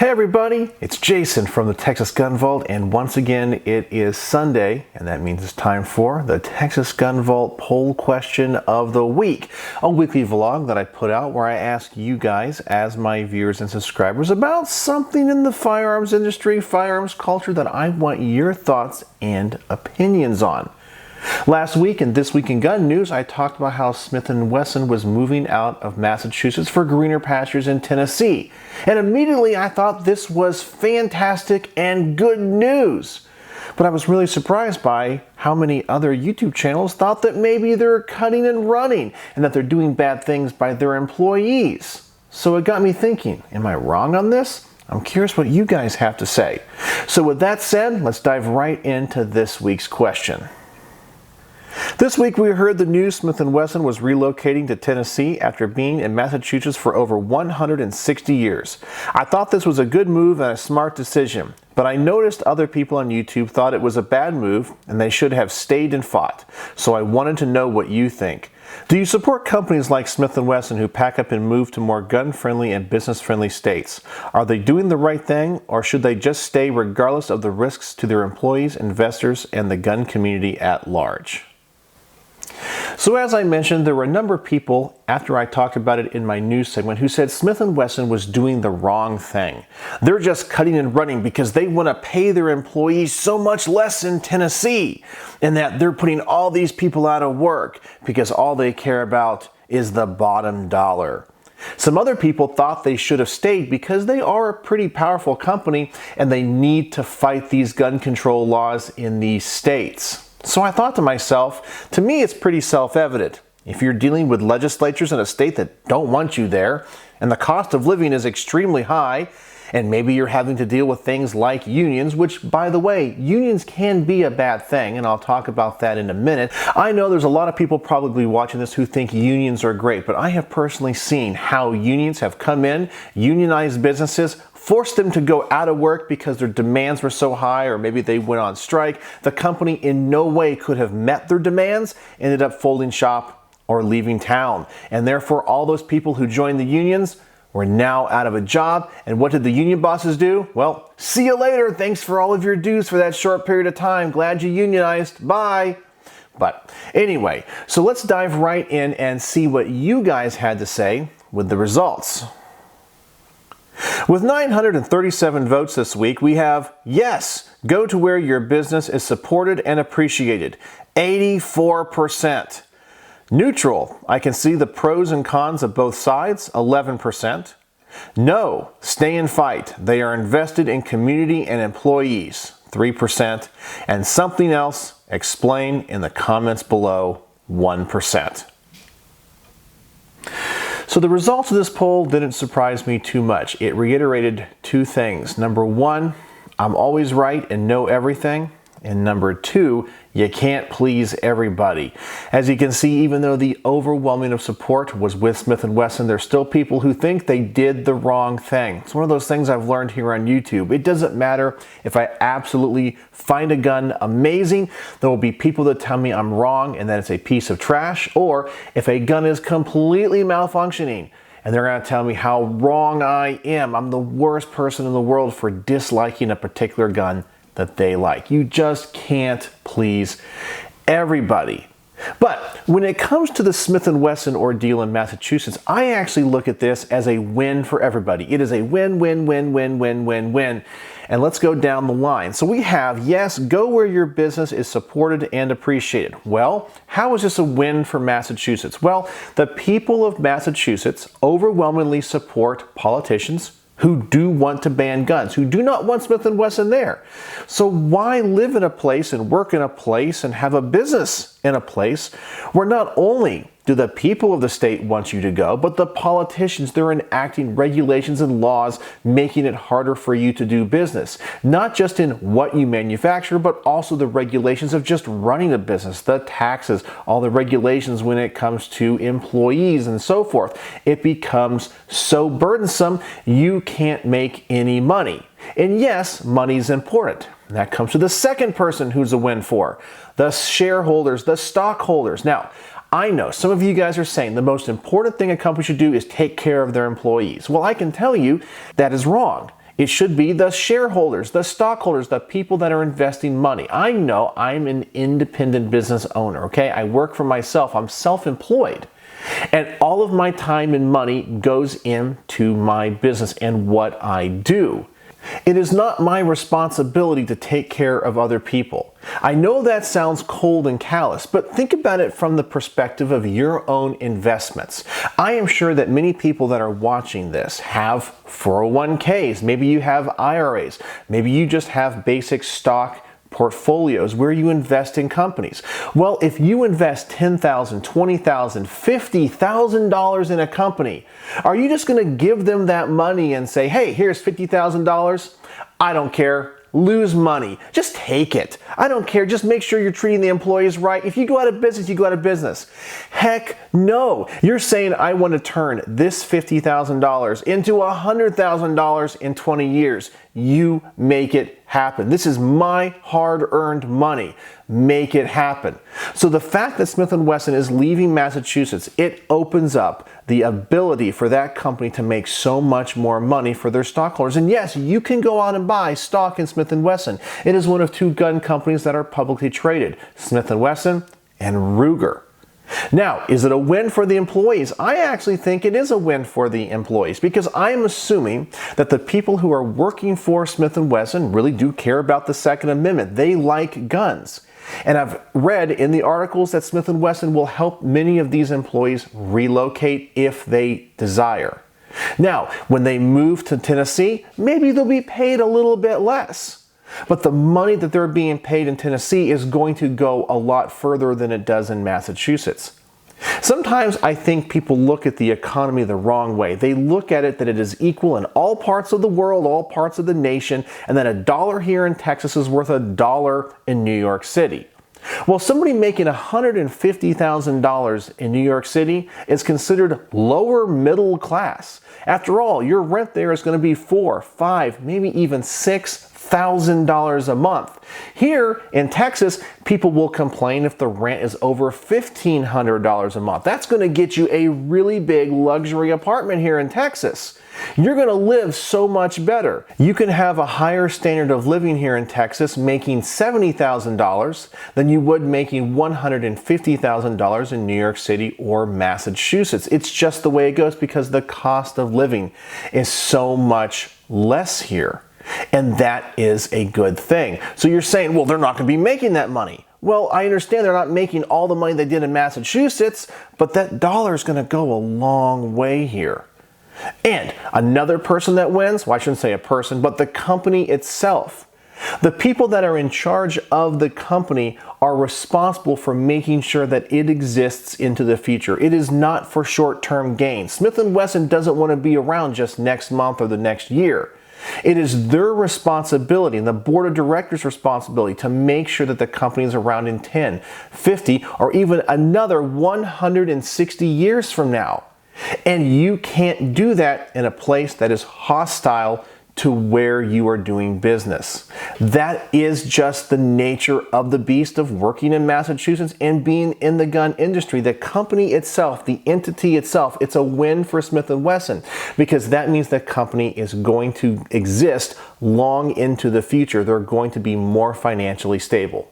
Hey everybody, it's Jason from the Texas Gun Vault, and once again it is Sunday, and that means it's time for the Texas Gun Vault Poll Question of the Week, a weekly vlog that I put out where I ask you guys, as my viewers and subscribers, about something in the firearms industry, firearms culture that I want your thoughts and opinions on. Last week in This Week in Gun News, I talked about how Smith & Wesson was moving out of Massachusetts for greener pastures in Tennessee. And immediately I thought this was fantastic and good news. But I was really surprised by how many other YouTube channels thought that maybe they're cutting and running and that they're doing bad things by their employees. So it got me thinking, am I wrong on this? I'm curious what you guys have to say. So with that said, let's dive right into this week's question. This week we heard the news Smith & Wesson was relocating to Tennessee after being in Massachusetts for over 160 years. I thought this was a good move and a smart decision, but I noticed other people on YouTube thought it was a bad move and they should have stayed and fought. So I wanted to know what you think. Do you support companies like Smith & Wesson who pack up and move to more gun-friendly and business-friendly states? Are they doing the right thing, or should they just stay regardless of the risks to their employees, investors, and the gun community at large? So as I mentioned, there were a number of people after I talked about it in my news segment who said Smith & Wesson was doing the wrong thing. They're just cutting and running because they want to pay their employees so much less in Tennessee, and that they're putting all these people out of work because all they care about is the bottom dollar. Some other people thought they should have stayed because they are a pretty powerful company and they need to fight these gun control laws in these states. So I thought to myself, to me it's pretty self-evident. If you're dealing with legislatures in a state that don't want you there, and the cost of living is extremely high, and maybe you're having to deal with things like unions, which, by the way, unions can be a bad thing, and I'll talk about that in a minute. I know there's a lot of people probably watching this who think unions are great, but I have personally seen how unions have come in, unionized businesses, forced them to go out of work because their demands were so high, or maybe they went on strike. The company in no way could have met their demands, ended up folding shop or leaving town. And therefore, all those people who joined the unions were now out of a job. And what did the union bosses do? Well, see you later. Thanks for all of your dues for that short period of time. Glad you unionized. Bye. But anyway, so let's dive right in and see what you guys had to say with the results. With 937 votes this week, we have yes, go to where your business is supported and appreciated, 84%. Neutral, I can see the pros and cons of both sides, 11%. No, stay and fight, they are invested in community and employees, 3%. And something else, explain in the comments below, 1%. So the results of this poll didn't surprise me too much. It reiterated two things. Number one, I'm always right and know everything. And number two, you can't please everybody. As you can see, even though the overwhelming of support was with Smith & Wesson, there's still people who think they did the wrong thing. It's one of those things I've learned here on YouTube. It doesn't matter if I absolutely find a gun amazing, there will be people that tell me I'm wrong and that it's a piece of trash, or if a gun is completely malfunctioning, and they're going to tell me how wrong I am. I'm the worst person in the world for disliking a particular gun that they like. You just can't please everybody. But when it comes to the Smith & Wesson ordeal in Massachusetts, I actually look at this as a win for everybody. It is a win, win, win, win, win, win, win. And let's go down the line. So we have, yes, go where your business is supported and appreciated. Well, how is this a win for Massachusetts? Well, the people of Massachusetts overwhelmingly support politicians who do want to ban guns, who do not want Smith & Wesson there. So why live in a place and work in a place and have a business in a place where not only do the people of the state want you to go, but the politicians, they're enacting regulations and laws making it harder for you to do business. Not just in what you manufacture, but also the regulations of just running a business, the taxes, all the regulations when it comes to employees and so forth. It becomes so burdensome, you can't make any money. And yes, money's important. And that comes to the second person who's a win for, the shareholders, the stockholders. Now, I know some of you guys are saying the most important thing a company should do is take care of their employees. Well, I can tell you that is wrong. It should be the shareholders, the stockholders, the people that are investing money. I know I'm an independent business owner, okay? I work for myself. I'm self-employed. And all of my time and money goes into my business and what I do. It is not my responsibility to take care of other people. I know that sounds cold and callous, but think about it from the perspective of your own investments. I am sure that many people that are watching this have 401ks. Maybe you have IRAs. Maybe you just have basic stock portfolios where you invest in companies. Well, if you invest $10,000, $20,000, $50,000 in a company, are you just going to give them that money and say, hey, here's $50,000? I don't care. Lose money. Just take it. I don't care. Just make sure you're treating the employees right. If you go out of business, you go out of business. Heck no. You're saying I want to turn this $50,000 into $100,000 in 20 years. You make it happen. This is my hard-earned money. Make it happen. So the fact that Smith & Wesson is leaving Massachusetts, it opens up the ability for that company to make so much more money for their stockholders. And yes, you can go out and buy stock in Smith & Wesson. It is one of two gun companies that are publicly traded, Smith & Wesson and Ruger. Now, is it a win for the employees? I actually think it is a win for the employees because I am assuming that the people who are working for Smith & Wesson really do care about the Second Amendment. They like guns. And I've read in the articles that Smith & Wesson will help many of these employees relocate if they desire. Now, when they move to Tennessee, maybe they'll be paid a little bit less. But the money that they're being paid in Tennessee is going to go a lot further than it does in Massachusetts. Sometimes I think people look at the economy the wrong way. They look at it that it is equal in all parts of the world, all parts of the nation, and that $1 here in Texas is worth $1 in New York City. Well, somebody making $150,000 in New York City is considered lower middle class. After all, your rent there is going to be $4,000, $5,000, maybe even $6,000 a month. Here in Texas, people will complain if the rent is over $1,500 a month. That's going to get you a really big luxury apartment here in Texas. You're going to live so much better. You can have a higher standard of living here in Texas making $70,000 than you would making $150,000 in New York City or Massachusetts. It's just the way it goes because the cost of living is so much less here. And that is a good thing. So you're saying, well, they're not going to be making that money. Well, I understand they're not making all the money they did in Massachusetts, but that dollar is going to go a long way here. And another person that wins, well, I shouldn't say a person, but the company itself. The people that are in charge of the company are responsible for making sure that it exists into the future. It is not for short-term gain. Smith & Wesson doesn't want to be around just next month or the next year. It is their responsibility and the board of directors' responsibility to make sure that the company is around in 10, 50, or even another 160 years from now. And you can't do that in a place that is hostile to where you are doing business. That is just the nature of the beast of working in Massachusetts and being in the gun industry. The company itself, the entity itself, it's a win for Smith & Wesson because that means the company is going to exist long into the future. They're going to be more financially stable.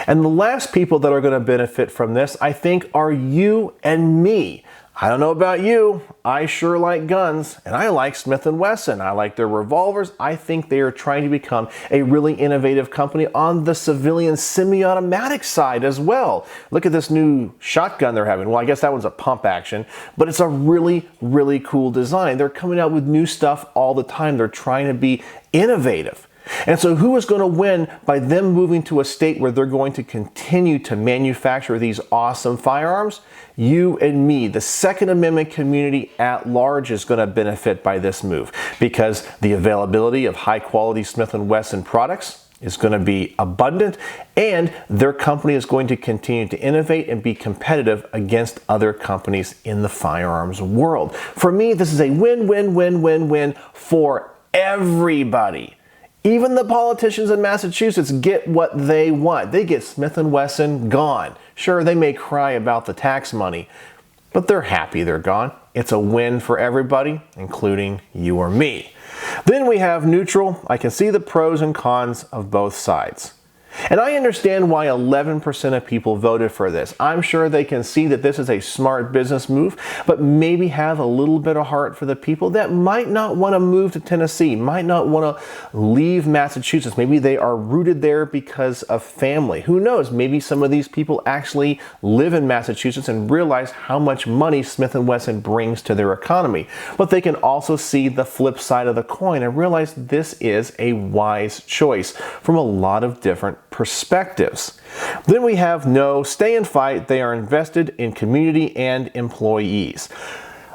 And the last people that are going to benefit from this, I think, are you and me. I don't know about you, I sure like guns, and I like Smith & Wesson. I like their revolvers. I think they are trying to become a really innovative company on the civilian semi-automatic side as well. Look at this new shotgun they're having. Well, I guess that one's a pump action, but it's a really, really cool design. They're coming out with new stuff all the time. They're trying to be innovative. And so who is going to win by them moving to a state where they're going to continue to manufacture these awesome firearms? You and me, the Second Amendment community at large, is going to benefit by this move because the availability of high quality Smith & Wesson products is going to be abundant, and their company is going to continue to innovate and be competitive against other companies in the firearms world. For me, this is a win-win-win-win-win for everybody. Even the politicians in Massachusetts get what they want. They get Smith & Wesson gone. Sure, they may cry about the tax money, but they're happy they're gone. It's a win for everybody, including you or me. Then we have neutral. I can see the pros and cons of both sides. And I understand why 11% of people voted for this. I'm sure they can see that this is a smart business move, but maybe have a little bit of heart for the people that might not want to move to Tennessee, might not want to leave Massachusetts. Maybe they are rooted there because of family. Who knows? Maybe some of these people actually live in Massachusetts and realize how much money Smith & Wesson brings to their economy. But they can also see the flip side of the coin and realize this is a wise choice from a lot of different perspectives. Then we have no, stay and fight. They are invested in community and employees.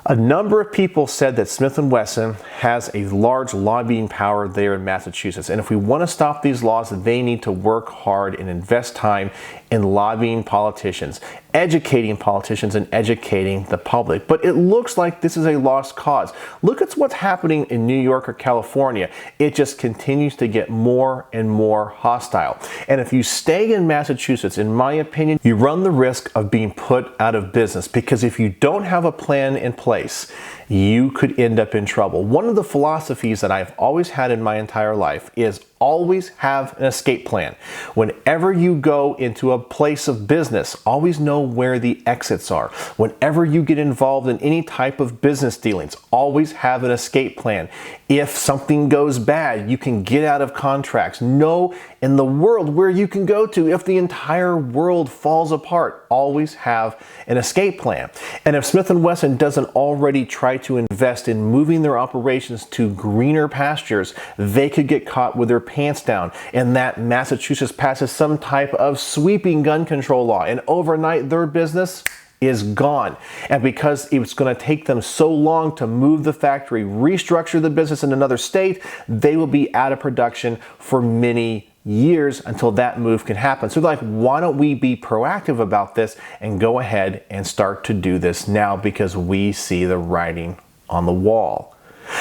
A number of people said that Smith & Wesson has a large lobbying power there in Massachusetts. And if we want to stop these laws, they need to work hard and invest time in lobbying politicians, educating politicians, and educating the public. But it looks like this is a lost cause. Look at what's happening in New York or California. It just continues to get more and more hostile. And if you stay in Massachusetts, in my opinion, you run the risk of being put out of business, because if you don't have a plan in place, you could end up in trouble. One of the philosophies that I've always had in my entire life is always have an escape plan. Whenever you go into a place of business, always know where the exits are. Whenever you get involved in any type of business dealings, always have an escape plan. If something goes bad, you can get out of contracts. Know in the world where you can go to if the entire world falls apart. Always have an escape plan. And if Smith & Wesson doesn't already try to invest in moving their operations to greener pastures, they could get caught with their pants down, and that Massachusetts passes some type of sweeping gun control law, and overnight their business is gone. And because it's going to take them so long to move the factory, restructure the business in another state, they will be out of production for many years until that move can happen. So they're like, why don't we be proactive about this and go ahead and start to do this now, because we see the writing on the wall.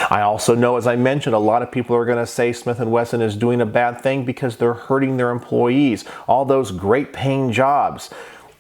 I also know, as I mentioned, a lot of people are going to say Smith & Wesson is doing a bad thing because they're hurting their employees. All those great paying jobs.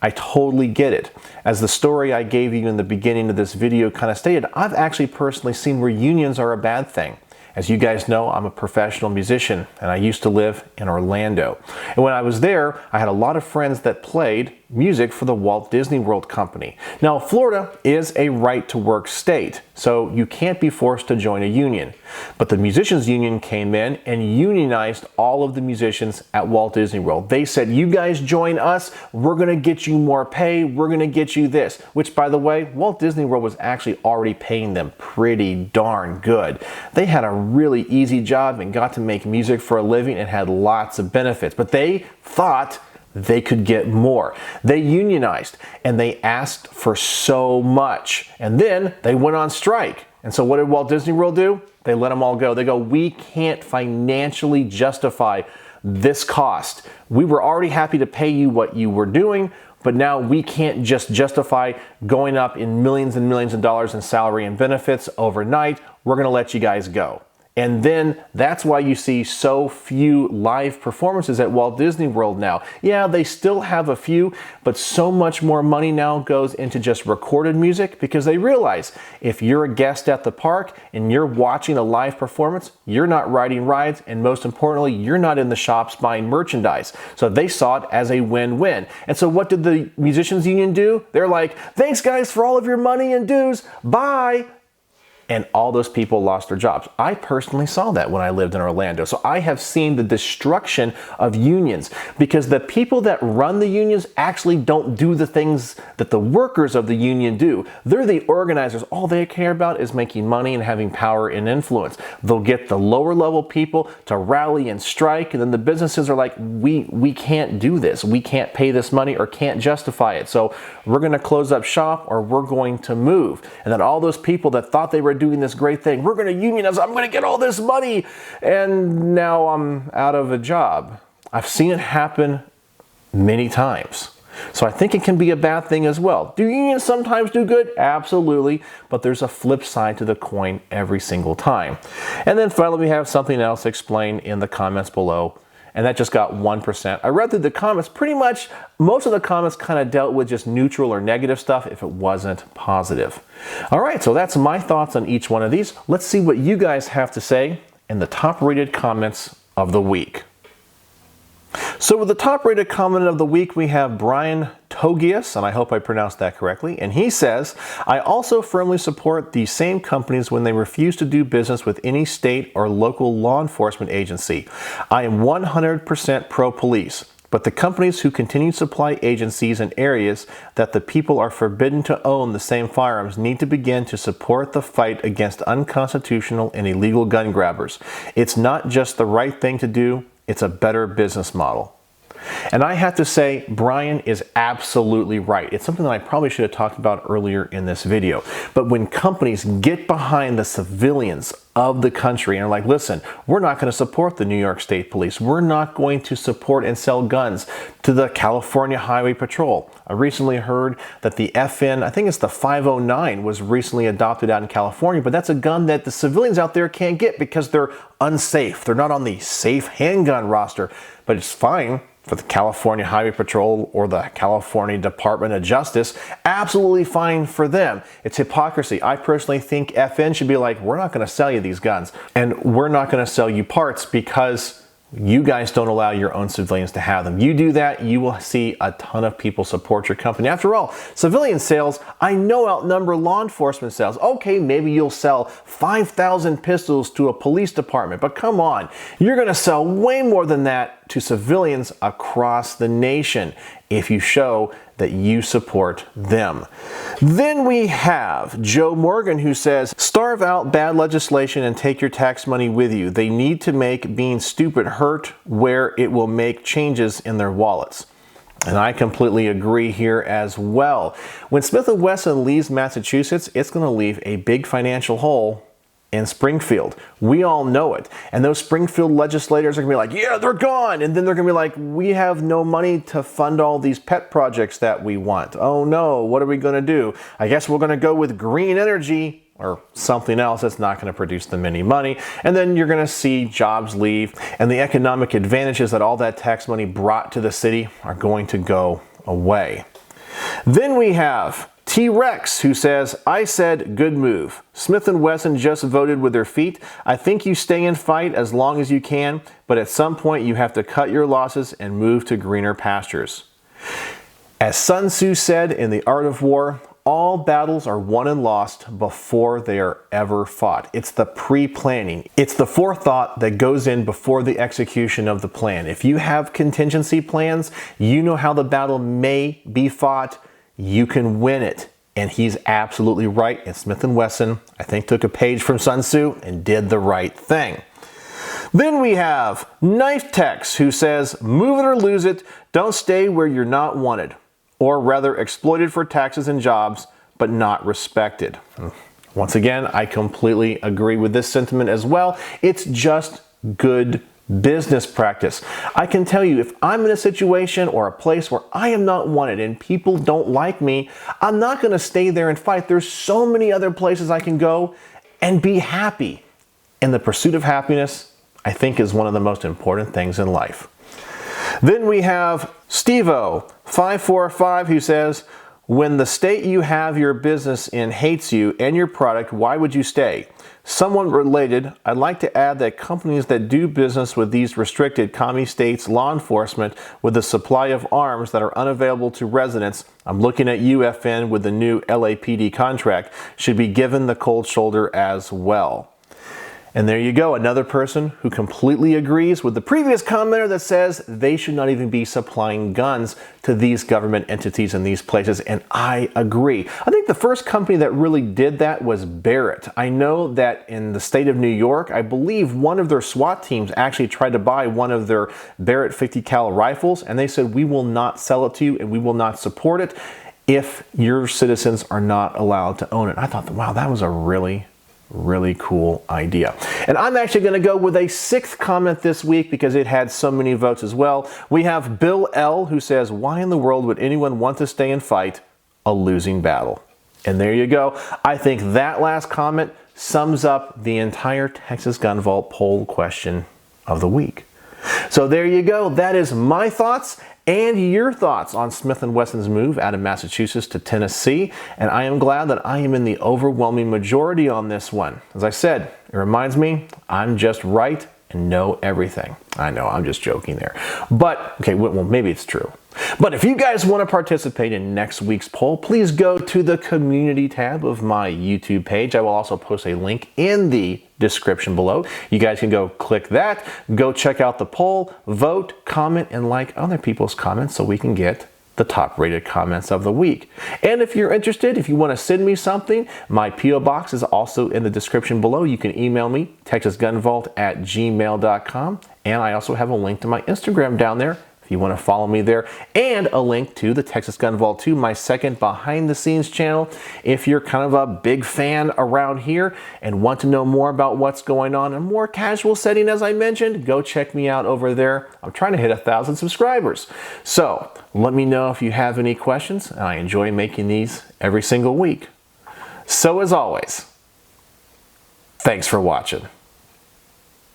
I totally get it. As the story I gave you in the beginning of this video kind of stated, I've actually personally seen where unions are a bad thing. As you guys know, I'm a professional musician, and I used to live in Orlando. And when I was there, I had a lot of friends that played music for the Walt Disney World Company. Now, Florida is a right-to-work state, so you can't be forced to join a union. But the musicians union came in and unionized all of the musicians at Walt Disney World. They said, you guys join us, we're going to get you more pay, we're going to get you this. Which, by the way, Walt Disney World was actually already paying them pretty darn good. They had a really easy job and got to make music for a living and had lots of benefits. But they thought they could get more. They unionized and they asked for so much. And then they went on strike. And so what did Walt Disney World do? They let them all go. They go, we can't financially justify this cost. We were already happy to pay you what you were doing, but now we can't just justify going up in millions and millions of dollars in salary and benefits overnight. We're going to let you guys go. And then that's why you see so few live performances at Walt Disney World now. Yeah, they still have a few, but so much more money now goes into just recorded music, because they realize if you're a guest at the park and you're watching a live performance, you're not riding rides, and most importantly, you're not in the shops buying merchandise. So they saw it as a win-win. And so what did the musicians union do? They're like, thanks guys for all of your money and dues, bye. And all those people lost their jobs. I personally saw that when I lived in Orlando. So I have seen the destruction of unions, because the people that run the unions actually don't do the things that the workers of the union do. They're the organizers. All they care about is making money and having power and influence. They'll get the lower level people to rally and strike, and then the businesses are like, we can't do this. We can't pay this money or can't justify it. So we're going to close up shop, or we're going to move. And then all those people that thought they were doing this great thing, we're going to unionize, I'm going to get all this money, and now I'm out of a job. I've seen it happen many times. So I think it can be a bad thing as well. Do unions sometimes do good? Absolutely. But there's a flip side to the coin every single time. And then finally, we have something else explained in the comments below, and that just got 1%. I read through the comments. Pretty much most of the comments kind of dealt with just neutral or negative stuff if it wasn't positive. All right, so that's my thoughts on each one of these. Let's see what you guys have to say in the top rated comments of the week. So with the top rated comment of the week, we have Brian Togias, and I hope I pronounced that correctly, and he says, I also firmly support these same companies when they refuse to do business with any state or local law enforcement agency. I am 100% pro-police, but the companies who continue to supply agencies in areas that the people are forbidden to own the same firearms need to begin to support the fight against unconstitutional and illegal gun grabbers. It's not just the right thing to do, it's a better business model. And I have to say, Brian is absolutely right. It's something that I probably should have talked about earlier in this video. But when companies get behind the civilians of the country and are like, listen, we're not going to support the New York State Police. We're not going to support and sell guns to the California Highway Patrol. I recently heard that the FN, I think it's the 509, was recently adopted out in California, but that's a gun that the civilians out there can't get because they're unsafe. They're not on the safe handgun roster, but it's fine for the California Highway Patrol or the California Department of Justice. Absolutely fine for them. It's hypocrisy. I personally think FN should be like, we're not going to sell you these guns, and we're not going to sell you parts because you guys don't allow your own civilians to have them. You do that, you will see a ton of people support your company. After all, civilian sales, I know, outnumber law enforcement sales. Okay, maybe you'll sell 5,000 pistols to a police department, but come on, you're going to sell way more than that to civilians across the nation if you show that you support them. Then we have Joe Morgan, who says, starve out bad legislation and take your tax money with you. They need to make being stupid hurt where it will make changes in their wallets. And I completely agree here as well. When Smith & Wesson leaves Massachusetts, it's going to leave a big financial hole in Springfield. We all know it. And those Springfield legislators are going to be like, yeah, they're gone. And then they're going to be like, we have no money to fund all these pet projects that we want. Oh no, what are we going to do? I guess we're going to go with green energy or something else that's not going to produce them any money. And then you're going to see jobs leave, and the economic advantages that all that tax money brought to the city are going to go away. Then we have T-Rex, who says, I said good move. Smith & Wesson just voted with their feet. I think you stay and fight as long as you can, but at some point you have to cut your losses and move to greener pastures. As Sun Tzu said in The Art of War, all battles are won and lost before they are ever fought. It's the pre-planning. It's the forethought that goes in before the execution of the plan. If you have contingency plans, you know how the battle may be fought, you can win it. And he's absolutely right. And Smith & Wesson, I think, took a page from Sun Tzu and did the right thing. Then we have Knife Tex, who says, move it or lose it. Don't stay where you're not wanted, or rather exploited for taxes and jobs, but not respected. Once again, I completely agree with this sentiment as well. It's just good business practice. I can tell you, if I'm in a situation or a place where I am not wanted and people don't like me, I'm not going to stay there and fight. There's so many other places I can go and be happy. And the pursuit of happiness, I think, is one of the most important things in life. Then we have Stevo545, who says, when the state you have your business in hates you and your product, why would you stay? Somewhat related, I'd like to add that companies that do business with these restricted commie states' law enforcement with a supply of arms that are unavailable to residents, I'm looking at you, FN, with the new LAPD contract, should be given the cold shoulder as well. And there you go, another person who completely agrees with the previous commenter that says they should not even be supplying guns to these government entities in these places, and I agree. I think the first company that really did that was Barrett. I know that in the state of New York, I believe one of their SWAT teams actually tried to buy one of their Barrett 50 cal rifles, and they said, we will not sell it to you and we will not support it if your citizens are not allowed to own it. I thought, wow, that was a really cool idea. And I'm actually going to go with a sixth comment this week because it had so many votes as well. We have Bill L, who says, why in the world would anyone want to stay and fight a losing battle? And there you go. I think that last comment sums up the entire Texas Gun Vault poll question of the week. So there you go. That is my thoughts and your thoughts on Smith & Wesson's move out of Massachusetts to Tennessee. And I am glad that I am in the overwhelming majority on this one. As I said, it reminds me I'm just right and know everything. I know, I'm just joking there. But, okay, well, maybe it's true. But if you guys want to participate in next week's poll, please go to the community tab of my YouTube page. I will also post a link in the description below. You guys can go click that, go check out the poll, vote, comment, and like other people's comments so we can get the top rated comments of the week. And if you're interested, if you want to send me something, my P.O. box is also in the description below. You can email me, texasgunvault@gmail.com. And I also have a link to my Instagram down there if you want to follow me there, and a link to the Texas Gun Vault 2, my second behind the scenes channel. If you're kind of a big fan around here and want to know more about what's going on in a more casual setting, as I mentioned, go check me out over there. I'm trying to hit 1,000 subscribers. So let me know if you have any questions. I enjoy making these every single week. So as always, thanks for watching.